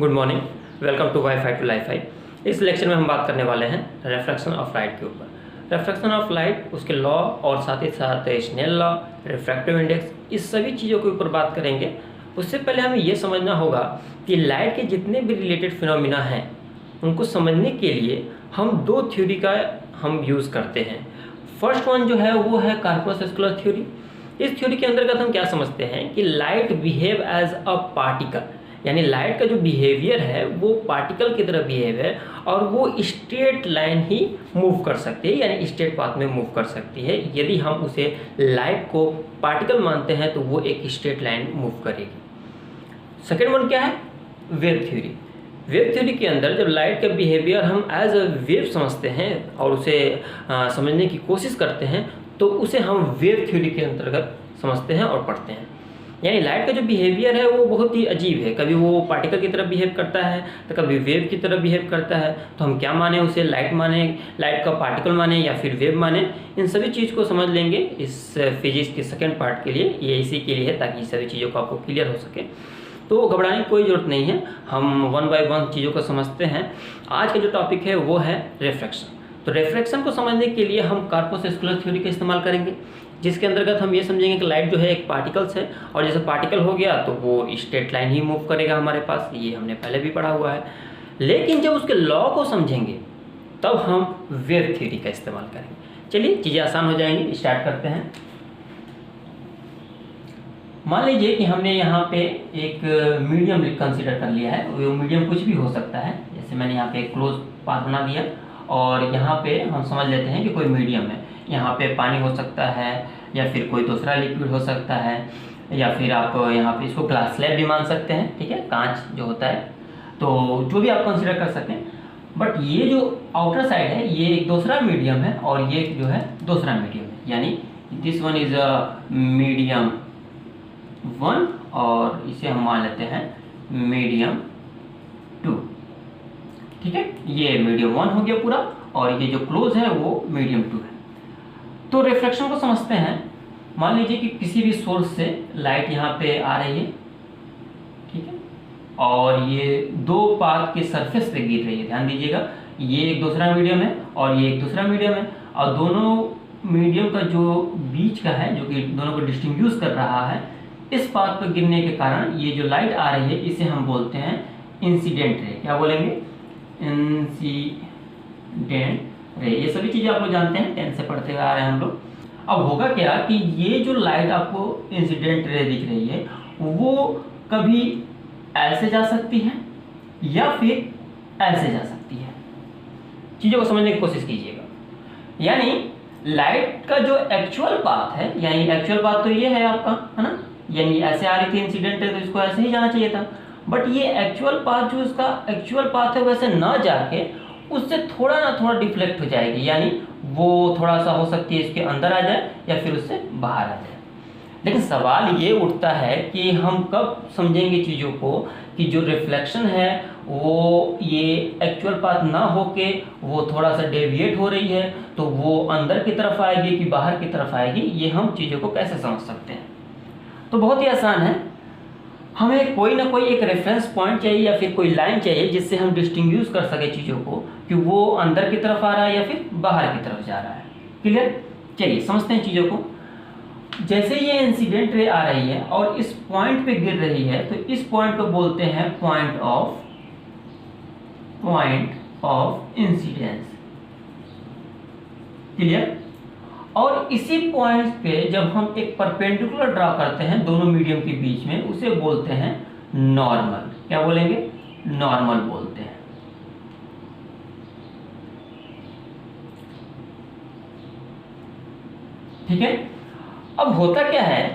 Good morning, welcome to wifi to life. इस lecture में हम बात करने वाले हैं रिफ्रैक्शन ऑफ लाइट के ऊपर। रिफ्रैक्शन ऑफ लाइट, उसके लॉ और साथ ही साथ स्नेल लॉ, रिफ्रैक्टिव इंडेक्स, इस सभी चीज़ों के ऊपर बात करेंगे। उससे पहले हमें ये समझना होगा कि लाइट के जितने भी रिलेटेड फिनोमिना हैं उनको समझने के लिए हम दो थ्योरी का हम यूज़ करते हैं। फर्स्ट वन जो है वो है कॉर्पस्कुलर थ्योरी। इस थ्योरी के अंतर्गत हम क्या समझते हैं कि light behave as a particle, यानी लाइट का जो बिहेवियर है वो पार्टिकल की तरह बिहेव है और वो स्ट्रेट लाइन ही मूव कर सकती है, यानी स्ट्रेट पाथ में मूव कर सकती है। यदि हम उसे लाइट को पार्टिकल मानते हैं तो वो एक स्ट्रेट लाइन मूव करेगी। सेकेंड वन क्या है? Wave theory. वेव थ्योरी के अंदर जब लाइट का बिहेवियर हम एज अ वेव समझते हैं और उसे समझने की कोशिश करते हैं तो उसे हम वेव थ्योरी के अंतर्गत समझते हैं और पढ़ते हैं। यानी लाइट का जो बिहेवियर है वो बहुत ही अजीब है, कभी वो पार्टिकल की तरह बिहेव करता है तो कभी वेव की तरह बिहेव करता है। तो हम क्या माने उसे? लाइट माने, लाइट का पार्टिकल माने या फिर वेव माने? इन सभी चीज़ को समझ लेंगे इस फिजिक्स के सेकेंड पार्ट के लिए। ये इसी के लिए है ताकि इस सभी चीज़ों को आपको क्लियर हो सके। तो घबराने की कोई ज़रूरत नहीं है, हम वन बाय वन चीज़ों को समझते हैं। आज का जो टॉपिक है वो है रिफ्रैक्शन। तो रिफ्रैक्शन को समझने के लिए हम कॉर्पस्कुलर थ्योरी का इस्तेमाल करेंगे, जिसके अंतर्गत हम ये समझेंगे कि लाइट जो है एक पार्टिकल्स है और जैसे पार्टिकल हो गया तो वो स्ट्रेट लाइन ही मूव करेगा हमारे पास, ये हमने पहले भी पढ़ा हुआ है। लेकिन जब उसके लॉ को समझेंगे तब हम वेव थ्योरी का इस्तेमाल करेंगे। चलिए चीज़ें आसान हो जाएंगी, स्टार्ट करते हैं। मान लीजिए कि हमने यहाँ पे एक मीडियम कंसीडर कर लिया है। वो मीडियम कुछ भी हो सकता है, जैसे मैंने यहाँ पे एक क्लोज पाथ बना दिया और यहाँ पे हम समझ लेते हैं कि कोई मीडियम है। यहाँ पे पानी हो सकता है या फिर कोई दूसरा लिक्विड हो सकता है या फिर आप यहाँ पे इसको ग्लास स्लैब भी मान सकते हैं, ठीक है, कांच जो होता है, तो जो भी आप कंसीडर कर सकते हैं। बट ये जो आउटर साइड है ये एक दूसरा मीडियम है और ये जो है दूसरा मीडियम है, यानी this one is a medium one और इसे हम मान लेते हैं मीडियम टू, ठीक है। ये मीडियम वन हो गया पूरा और ये जो क्लोज है वो मीडियम टू है। तो रिफ्लेक्शन को समझते हैं। मान लीजिए कि किसी भी सोर्स से लाइट यहाँ पे आ रही है, ठीक है, और ये दो पाथ के सरफेस पे गिर रही है। ध्यान दीजिएगा, ये एक दूसरा मीडियम है और ये एक दूसरा मीडियम है और दोनों मीडियम का जो बीच का है, जो कि दोनों को डिस्टिंग्विश कर रहा है, इस पाथ पर गिरने के कारण ये जो लाइट आ रही है इसे हम बोलते हैं इंसिडेंट रे। क्या बोलेंगे? Incident ray. ये सभी चीजें आप लोग जानते हैं, 10 से पढ़ते आ रहे हैं हम लोग। अब होगा क्या कि ये जो लाइट आपको इंसिडेंट रे दिख रही है वो कभी ऐसे जा सकती है या फिर ऐसे जा सकती है। चीजों को समझने की कोशिश कीजिएगा। यानी लाइट का जो एक्चुअल पाथ है, यानी एक्चुअल पाथ तो ये है आपका, है ना, यानी ऐसे आ रही थी इंसिडेंट है तो इसको ऐसे ही जाना चाहिए था। बट ये एक्चुअल पाथ जो इसका एक्चुअल पाथ है वैसे ना जाके उससे थोड़ा ना थोड़ा डिफ्लेक्ट हो जाएगी, यानी वो थोड़ा सा हो सकती है इसके अंदर आ जाए या फिर उससे बाहर आ जाए। लेकिन सवाल ये उठता है कि हम कब समझेंगे चीज़ों को कि जो रिफ्लेक्शन है वो ये एक्चुअल पाथ ना होके वो थोड़ा सा डेविएट हो रही है तो वो अंदर की तरफ आएगी कि बाहर की तरफ आएगी। ये हम चीज़ों को कैसे समझ सकते हैं? तो बहुत ही आसान है, हमें कोई ना कोई एक रेफरेंस पॉइंट चाहिए या फिर कोई लाइन चाहिए जिससे हम डिस्टिंग्विश कर सके चीज़ों को कि वो अंदर की तरफ आ रहा है या फिर बाहर की तरफ जा रहा है। क्लियर? चलिए समझते हैं चीज़ों को। जैसे ये इंसिडेंट रे आ रही है और इस पॉइंट पे गिर रही है तो इस पॉइंट को बोलते हैं पॉइंट ऑफ इंसिडेंस। क्लियर? और इसी पॉइंट पे जब हम एक परपेंडिकुलर ड्रा करते हैं दोनों मीडियम के बीच में उसे बोलते हैं नॉर्मल। क्या बोलेंगे? नॉर्मल बोलते हैं। ठीक है। अब होता क्या है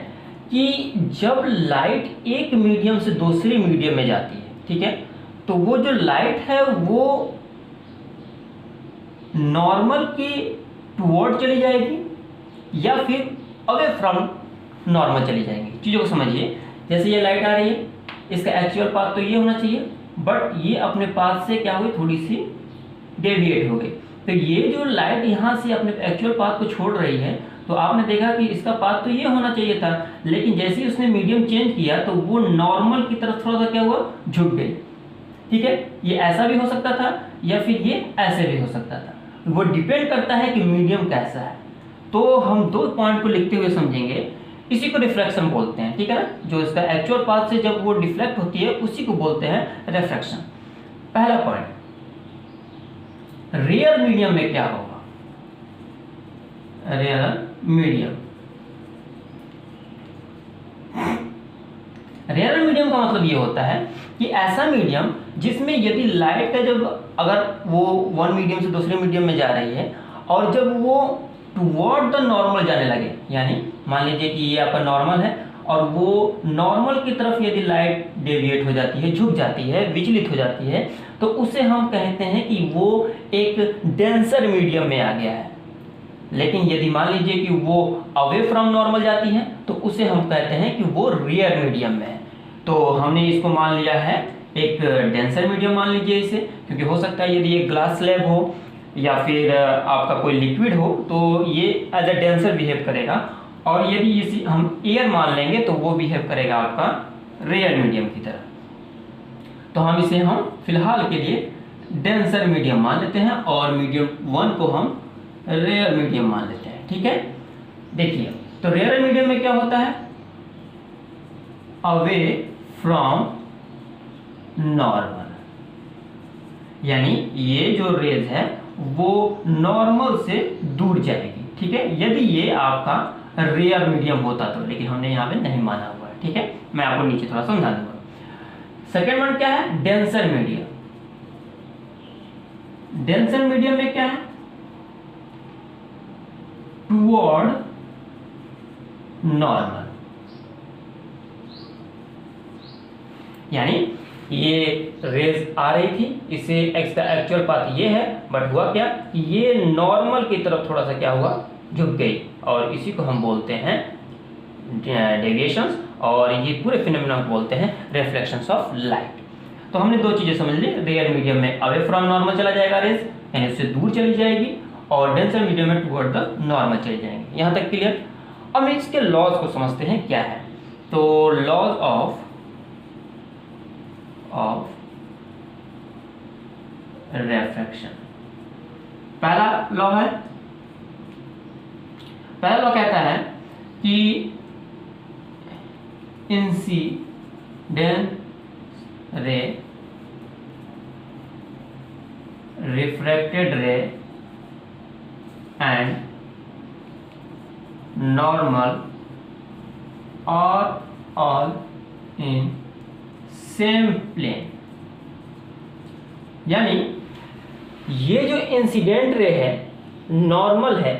कि जब लाइट एक मीडियम से दूसरे मीडियम में जाती है, ठीक है, तो वो जो लाइट है वो नॉर्मल की टुवर्ड चली जाएगी या फिर अवे फ्रॉम नॉर्मल चली जाएंगी। चीज़ों को समझिए। जैसे ये लाइट आ रही है, इसका एक्चुअल पाथ तो ये होना चाहिए, बट ये अपने पाथ से क्या हुई, थोड़ी सी डेविएट हो गई। तो ये जो लाइट यहाँ से अपने एक्चुअल पाथ को छोड़ रही है तो आपने देखा कि इसका पाथ तो ये होना चाहिए था, लेकिन जैसे ही उसने मीडियम चेंज किया तो वो नॉर्मल की तरफ थोड़ा सा क्या हुआ, झुक गई। ठीक है, ये ऐसा भी हो सकता था या फिर ये ऐसे भी हो सकता था, वो डिपेंड करता है कि मीडियम कैसा है। तो हम दो पॉइंट को लिखते हुए समझेंगे, इसी को रिफ्लेक्शन बोलते हैं, ठीक है ना, जो इसका एक्चुअल पाथ से जब वो डिफ्लेक्ट होती है उसी को बोलते हैं रिफ्रैक्शन। पहला पॉइंट, रेयर मीडियम में क्या होगा, रेयर मीडियम, रेयर मीडियम का मतलब ये होता है कि ऐसा मीडियम जिसमें यदि लाइट का जब अगर वो वन मीडियम से दूसरे मीडियम में जा रही है और जब वो टुवर्ड द नॉर्मल जाने लगे, यानी मान लीजिए कि ये आपका नॉर्मल है और वो नॉर्मल की तरफ यदि लाइट डेविएट हो जाती है, झुक जाती है, विचलित हो जाती है, तो उसे हम कहते हैं कि वो एक डेंसर मीडियम में आ गया है। लेकिन यदि मान लीजिए कि वो अवे फ्रॉम नॉर्मल जाती है तो उसे हम कहते हैं कि वो रेयर मीडियम में है। तो हमने इसको मान लिया है एक डेंसर मीडियम मान लीजिए इसे, क्योंकि हो सकता है यदि ये ग्लास स्लैब हो या फिर आपका कोई लिक्विड हो तो ये एज अ डेंसर बिहेव करेगा, और यदि इसी हम एयर मान लेंगे तो वो बिहेव करेगा आपका रेयर मीडियम की तरह। तो हम इसे हम फिलहाल के लिए डेंसर मीडियम मान लेते हैं और मीडियम वन को हम रेयर मीडियम मान लेते हैं, ठीक है। देखिए, तो रेयर मीडियम में क्या होता है, अवे फ्रॉम नॉर्मल, यानी ये जो रेज है वो नॉर्मल से दूर जाएगी, ठीक है, यदि ये आपका रेयर मीडियम होता तो, लेकिन हमने यहाँ पे नहीं माना हुआ है, ठीक है। मैं आपको नीचे थोड़ा समझा दूंगा। सेकेंड वन क्या है, डेंसर मीडियम। डेंसर मीडियम में क्या है, टुवर्ड नॉर्मल, यानी ये रेज आ रही थी, इसे एक्स का एक्चुअल पाथ ये है, बट हुआ क्या, ये नॉर्मल की तरफ थोड़ा सा क्या हुआ, झुक गई, और इसी को हम बोलते हैं डेविएशंस, और ये पूरे फिनोमेना को बोलते हैं रिफ्लेक्शंस ऑफ लाइट। तो हमने दो चीजें समझ ली, रेयर मीडियम में अवे फ्रॉम नॉर्मल चला जाएगा रेज, यानी उससे दूर चली जाएगी, और डेंसर मीडियम में टुवर्ड द नॉर्मल चले जाएंगे। यहाँ तक क्लियर। अब इसके लॉज को समझते हैं क्या है। तो लॉज ऑफ रिफ्रैक्शन, पहला लॉ है, पहला लॉ कहता है कि incident ray, refracted ray and normal are all in same plane, यानी ये जो इंसिडेंट रे है, नॉर्मल है,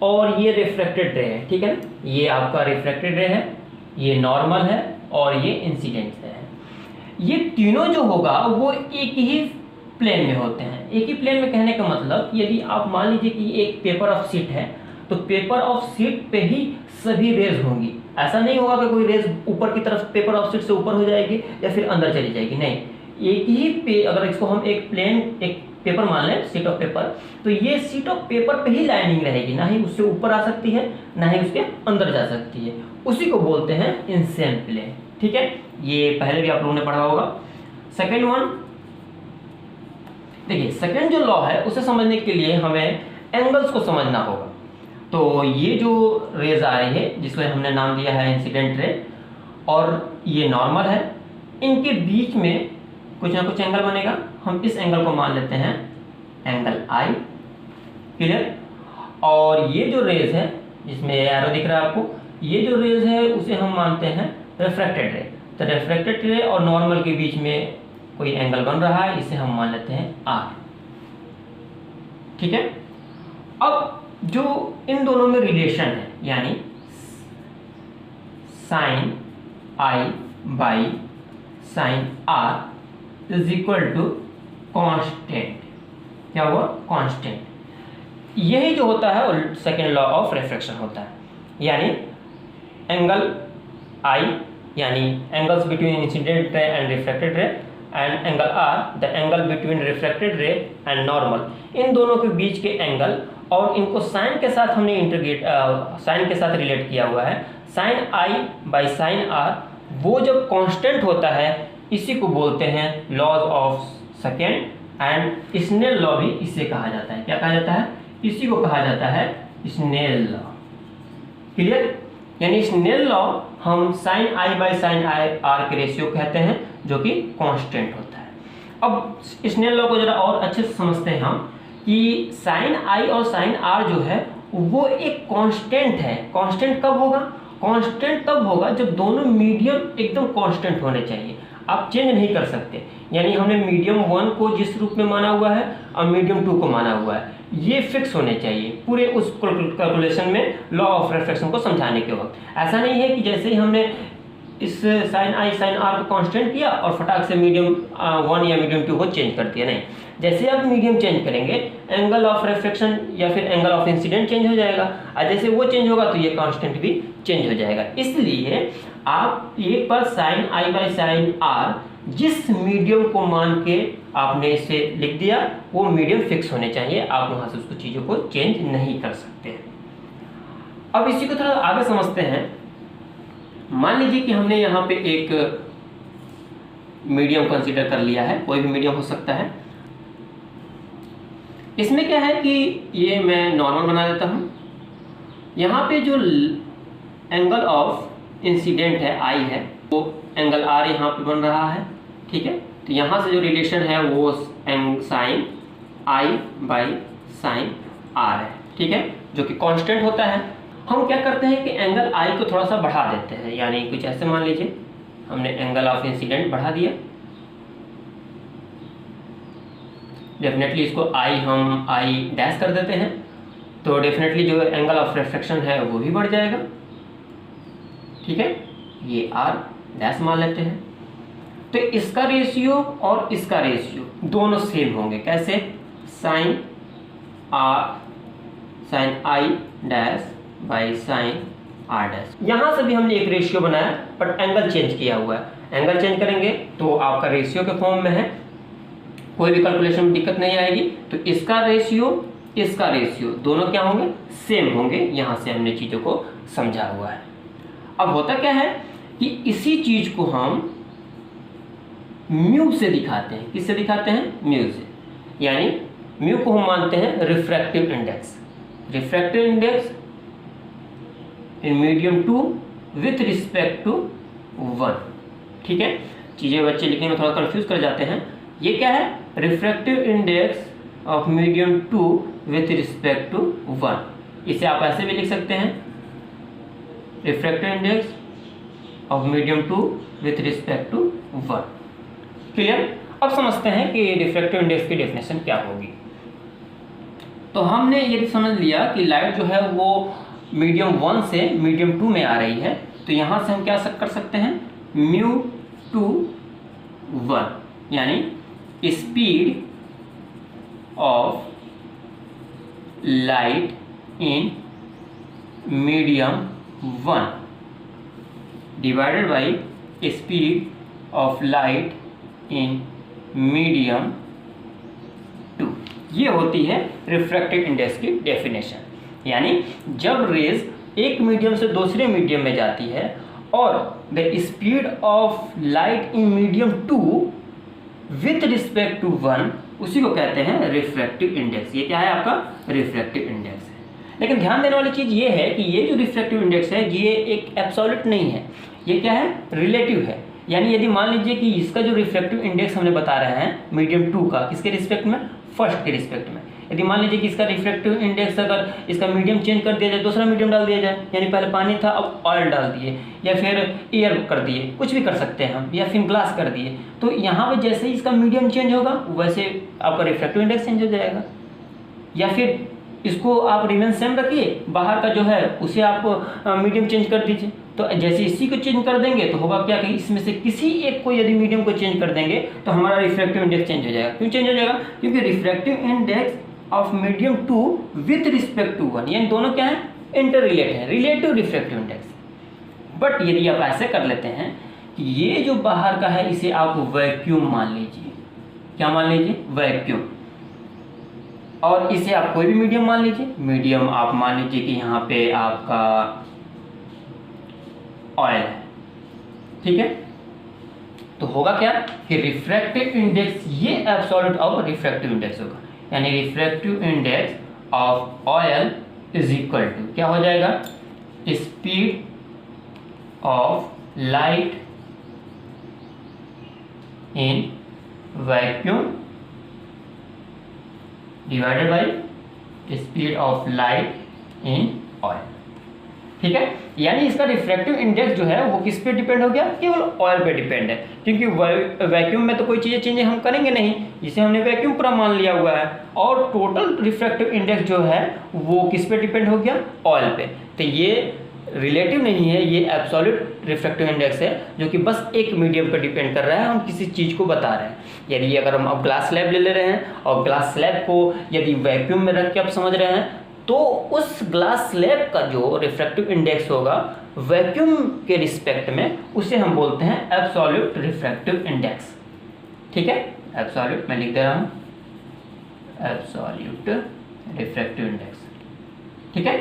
और ये रिफ्रैक्टेड रे है, ठीक है ना, ये आपका रिफ्रैक्टेड रे है, ये नॉर्मल है, और ये इंसिडेंट रे है। ये तीनों जो होगा वो एक ही प्लेन में होते हैं। एक ही प्लेन में कहने का मतलब, यदि आप मान लीजिए कि एक पेपर ऑफ शीट है, तो पेपर ऑफ शीट पे ही सभी रेज होंगी। ऐसा नहीं होगा कि कोई रेज ऊपर की तरफ पेपर ऑफ शीट से ऊपर हो जाएगी या फिर अंदर चली जाएगी, नहीं, एक ही पे, अगर इसको हम एक प्लेन एक पेपर मान लें, शीट ऑफ पेपर, तो ये शीट ऑफ पेपर पे ही लाइनिंग रहेगी, ना ही उससे ऊपर आ सकती है ना ही उसके अंदर जा सकती है, उसी को बोलते हैं इन सेम प्लेन, ठीक है। ये पहले भी आप लोगों ने पढ़ा होगा। सेकेंड वन, देखिए सेकेंड जो लॉ है उसे समझने के लिए हमें एंगल्स को समझना होगा। तो ये जो रेज आ रही है जिसको हमने नाम दिया है इंसिडेंट रे, और ये नॉर्मल है, इनके बीच में कुछ ना कुछ एंगल बनेगा। हम इस एंगल को मान लेते हैं एंगल आई, क्लियर। और ये जो रेज है जिसमें एरो दिख रहा है आपको, ये जो रेज है उसे हम मानते हैं रिफ्रैक्टेड रे। तो रिफ्रैक्टेड रे और नॉर्मल के बीच में कोई एंगल बन रहा है, इसे हम मान लेते हैं आर, ठीक है। अब जो इन दोनों में रिलेशन है, यानी sine I by sine r is equal to constant, क्या हुआ, कांस्टेंट। यही जो होता है वो सेकेंड लॉ ऑफ रिफ्रैक्शन होता है, यानी एंगल आई, यानी angles between incident ray and refracted ray, and angle R the angle between refracted ray and normal, इन दोनों के बीच के एंगल, और इनको साइन के साथ हमने इंटीग्रेट साइन के साथ रिलेट किया हुआ है। Sine I by sine r वो जब कांस्टेंट होता है, इसी को बोलते हैं laws of second, and Snell law भी इसे कहा जाता है। क्या कहा जाता है? इसी को कहा जाता है स्नेल लॉ। क्लियर? यानी स्नेल लॉ हम sine I by sine i r के रेशियो कहते हैं, जो कि कांस्टेंट होता है। अब स्नेल लॉ को जरा और अच्छे से समझते हैं हम कि साइन आई और साइन आर जो है वो एक कांस्टेंट है। कांस्टेंट कब होगा? कांस्टेंट तब होगा जब दोनों मीडियम एकदम कांस्टेंट होने चाहिए, आप चेंज नहीं कर सकते। यानी हमने मीडियम 1 को जिस रूप में माना हुआ है और मीडियम 2 को माना हुआ है, ये फिक्स होने चाहिए पूरे उस कैलकुलेशन में, लॉ ऑफ रिफ्रैक्शन को समझाने के वक्त। ऐसा नहीं है कि जैसे ही हमने इस साइन आई साइन आर को कांस्टेंट किया और फटाक से मीडियम 1 या मीडियम 2 को चेंज कर दिया। नहीं, जैसे आप मीडियम चेंज करेंगे एंगल ऑफ रिफ्रैक्शन या फिर एंगल ऑफ इंसिडेंट चेंज हो जाएगा, और जैसे वो चेंज होगा तो ये कांस्टेंट भी चेंज हो जाएगा। इसलिए आप एक बार sine I by sine R जिस मीडियम को मान के आपने इसे लिख दिया, वो मीडियम फिक्स होने चाहिए, आप वहां से उसको चीज़ों को चेंज नहीं कर सकते। अब इसी को थोड़ा आगे समझते हैं। मान लीजिए कि हमने यहाँ पे एक मीडियम कंसीडर कर लिया है, कोई भी मीडियम हो सकता है। इसमें क्या है कि ये मैं नॉर्मल बना देता हूँ। यहाँ पे जो एंगल ऑफ इंसिडेंट है आई है, वो एंगल आर यहाँ पे बन रहा है, ठीक है। तो यहाँ से जो रिलेशन है वो sine I by sine r है, ठीक है, जो कि कांस्टेंट होता है। हम क्या करते हैं कि एंगल आई को थोड़ा सा बढ़ा देते हैं, यानी कुछ ऐसे मान लीजिए हमने एंगल ऑफ इंसिडेंट बढ़ा दिया। डेफिनेटली इसको आई हम आई डैश कर देते हैं, तो डेफिनेटली जो एंगल ऑफ रिफ्रैक्शन है वो भी बढ़ जाएगा, ठीक है। ये आर डैश मान लेते हैं। तो इसका रेशियो और इसका रेशियो दोनों सेम होंगे। कैसे? Sine r sine i dash by sine r dash. यहां से भी हमने एक रेशियो बनाया, बट एंगल चेंज किया हुआ है। एंगल चेंज करेंगे तो आपका रेशियो के फॉर्म में है, कोई भी कैलकुलेशन में दिक्कत नहीं आएगी। तो इसका रेशियो दोनों क्या होंगे? सेम होंगे। यहां से हमने चीजों को समझा हुआ है। अब होता क्या है कि इसी चीज को हम म्यू से दिखाते हैं। किससे दिखाते हैं? म्यू से। यानी म्यू को हम मानते हैं refractive index. Refractive index in medium 2 with respect to 1, ठीक है। चीजें बच्चे लिखने में थोड़ा कंफ्यूज कर जाते हैं। ये क्या है? Refractive index of medium 2 with respect to 1। इसे आप ऐसे भी लिख सकते हैं, refractive index of medium 2 with respect to 1। Clear? अब समझते हैं कि रिफ्रैक्टिव इंडेक्स की डेफिनेशन क्या होगी। तो हमने ये समझ लिया कि लाइट जो है वो मीडियम 1 से मीडियम 2 में आ रही है, तो यहां से हम क्या कर सकते हैं? म्यू 2 1, यानी speed of light in medium 1 divided by speed of light in medium 2। ये होती है रिफ्रैक्टिव इंडेक्स की डेफिनेशन। यानी जब रेज एक मीडियम से दूसरे मीडियम में जाती है और the speed of light in medium 2 with respect to 1, उसी को कहते हैं रिफ्रैक्टिव इंडेक्स। ये क्या है? आपका रिफ्रैक्टिव इंडेक्स है। लेकिन ध्यान देने वाली चीज ये है कि ये जो रिफ्रैक्टिव इंडेक्स है ये एक एब्सोल्यूट नहीं है, ये क्या है? रिलेटिव है। यानी यदि मान लीजिए कि इसका जो रिफ्रैक्टिव इंडेक्स हमने बता रहे हैं मीडियम 2 का, किसके रिस्पेक्ट में? फर्स्ट के रिस्पेक्ट में। यदि मान लीजिए कि इसका रिफ्रैक्टिव इंडेक्स अगर इसका मीडियम चेंज कर दिया जाए, दूसरा मीडियम डाल दिया जाए, यानी पहले पानी था अब ऑयल डाल दिए, या फिर एयर कर दिए, कुछ भी कर सकते हैं हम, या फिर ग्लास कर दिए, तो यहाँ पे जैसे ही इसका मीडियम चेंज होगा वैसे आपका रिफ्रैक्टिव इंडेक्स चेंज हो जाएगा। या फिर इसको आप रिमेन सेम रखिए, बाहर का जो है उसे आप मीडियम चेंज कर दीजिए। तो जैसे इसी को चेंज कर देंगे तो होगा क्या कि इसमें से किसी एक को यदि मीडियम को चेंज कर देंगे तो हमारा रिफ्रैक्टिव इंडेक्स चेंज हो जाएगा। क्यों चेंज हो जाएगा? क्योंकि refractive index of medium 2 with respect to 1, यानी दोनों क्या है? इंटर रिलेटेड है, रिलेटिव रिफ्रैक्टिव इंडेक्स। बट यदि आप ऐसे कर लेते हैं कि ये जो बाहर का है इसे आप वैक्यूम मान लीजिए। क्या मान लीजिए? वैक्यूम। और इसे आप कोई भी मीडियम मान लीजिए। मीडियम आप मान लीजिए कि यहाँ पे आपका ऑयल है, ठीक है। तो होगा क्या कि रिफ्रैक्टिव इंडेक्स ये एब्सोल्यूट ऑफ रिफ्रैक्टिव इंडेक्स होगा, यानी refractive index of oil is equal to क्या हो जाएगा, speed of light in vacuum divided by speed of light in oil. ठीक है, यानी इसका रिफ्रैक्टिव इंडेक्स जो है वो किस पे डिपेंड हो गया, केवल ऑयल पे डिपेंड है, क्योंकि वैक्यूम में तो कोई चीज़ें चेंज हम करेंगे नहीं, जिसे हमने वैक्यूम पूरा मान लिया हुआ है। और टोटल रिफ्रैक्टिव इंडेक्स जो है वो किस पे डिपेंड हो गया, ऑयल पे। तो ये रिलेटिव नहीं है, ये एब्सोल्यूट रिफ्रैक्टिव इंडेक्स है जो कि बस एक मीडियम पर डिपेंड कर रहा है, हम किसी चीज़ को बता रहे हैं। यदि अगर हम अब ग्लास स्लैब ले रहे हैं और ग्लास स्लैब को यदि वैक्यूम में रख के आप समझ रहे हैं, तो उस ग्लास स्लैब का जो रिफ्रैक्टिव इंडेक्स होगा वैक्यूम के रिस्पेक्ट में, उसे हम बोलते हैं एब्सोल्यूट रिफ्रैक्टिव इंडेक्स। ठीक है, एब्सोल्यूट मैं लिख दे रहा हूँ, एब्सोल्यूट रिफ्रैक्टिव इंडेक्स। ठीक है,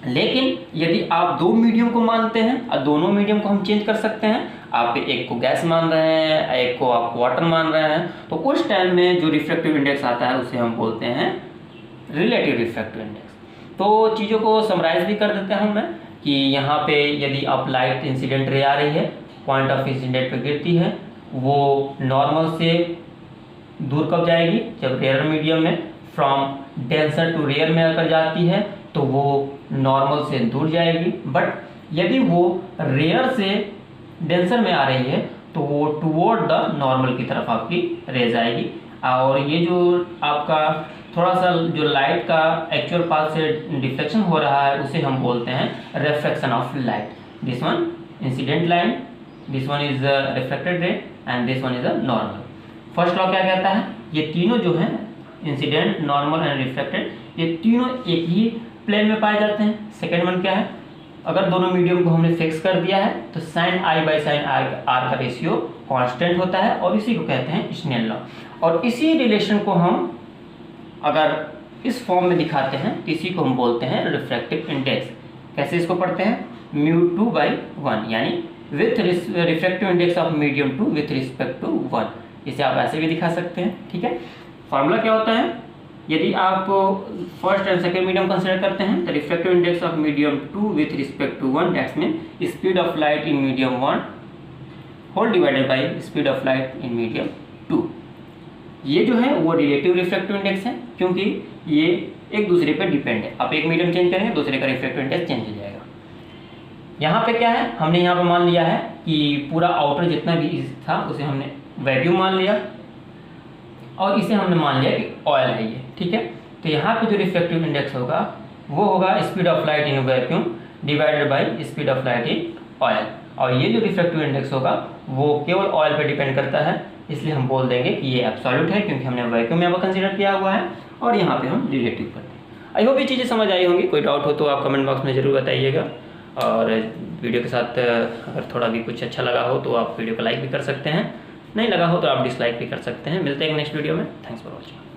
लेकिन यदि आप दो मीडियम को मानते हैं और दोनों मीडियम को हम चेंज कर सकते हैं, आप एक को गैस मान रहे हैं, एक को आप वाटर मान रहे हैं, तो उस टाइम में जो रिफ्रैक्टिव इंडेक्स आता है उसे हम बोलते हैं रिलेटिव रिफ्रैक्टिव इंडेक्स। तो चीज़ों को समराइज भी कर देता हूँ मैं कि यहाँ पे यदि आप लाइट इंसिडेंट रे आ रही है, पॉइंट ऑफ इंसिडेंट पे गिरती है, वो नॉर्मल से दूर कब जाएगी, जब रेयर मीडियम में फ्रॉम डेंसर टू रेयर में अगर जाती है तो वो नॉर्मल से दूर जाएगी। बट यदि वो रेयर से डेंसर में आ रही है तो वो टुवर्ड द नॉर्मल की तरफ आपकी रेज आएगी। और ये जो आपका थोड़ा सा जो लाइट का एक्चुअल पाथ से डिफ्लेक्शन हो रहा है उसे हम बोलते हैं refraction of light. This one incident line, this one is reflected ray and this one is a normal. First law क्या कहता है, ये तीनों जो हैं इंसिडेंट, नॉर्मल एंड रिफ्लेक्टेड, ये तीनों एक ही प्लेन में पाए जाते हैं। सेकेंड वन क्या है, अगर दोनों मीडियम को हमने फिक्स कर दिया है तो sine I by sine r का रेशियो कांस्टेंट होता है और इसी को कहते हैं स्नेल लॉ। और इसी रिलेशन को हम अगर इस फॉर्म में दिखाते हैं तो इसी को हम बोलते हैं रिफ्रैक्टिव इंडेक्स। कैसे इसको पढ़ते हैं, μ2/1, यानी with refractive index of medium 2 with respect to 1। इसे आप ऐसे भी दिखा सकते हैं। ठीक है, फॉर्मूला क्या होता है, यदि आप first and second medium consider करते हैं तो refractive index of medium 2 with respect to 1, that's mean speed of light in medium 1 whole divided by speed of light in medium 2। ये जो है वो रिलेटिव रिफ्रैक्टिव इंडेक्स है, क्योंकि ये एक दूसरे पर डिपेंड है। आप एक मीडियम चेंज करेंगे दूसरे का रिफ्रैक्टिव इंडेक्स चेंज हो जाएगा। यहाँ पे क्या है, हमने यहाँ पे मान लिया है कि पूरा आउटर जितना भी था उसे हमने वैक्यूम मान लिया और इसे हमने मान लिया कि ऑयल है ये। ठीक है, तो यहाँ पे जो रिफ्रैक्टिव इंडेक्स होगा वो होगा speed of light in vacuum divided by speed of light in oil. और ये जो रिफ्रैक्टिव इंडेक्स होगा वो केवल ऑयल पे डिपेंड करता है, इसलिए हम बोल देंगे कि ये एब्सोल्यूट है क्योंकि हमने वैक्यूम में कंसीडर किया हुआ है और यहाँ पे हम रिलेटिव करते हैं। आई होप ये चीज़ें समझ आई होंगी। कोई डाउट हो तो आप कमेंट बॉक्स में ज़रूर बताइएगा, और वीडियो के साथ अगर थोड़ा भी कुछ अच्छा लगा हो तो आप वीडियो को लाइक भी कर सकते हैं, नहीं लगा हो तो आप डिसलाइक भी कर सकते हैं। मिलते हैं नेक्स्ट वीडियो में। Thanks for watching.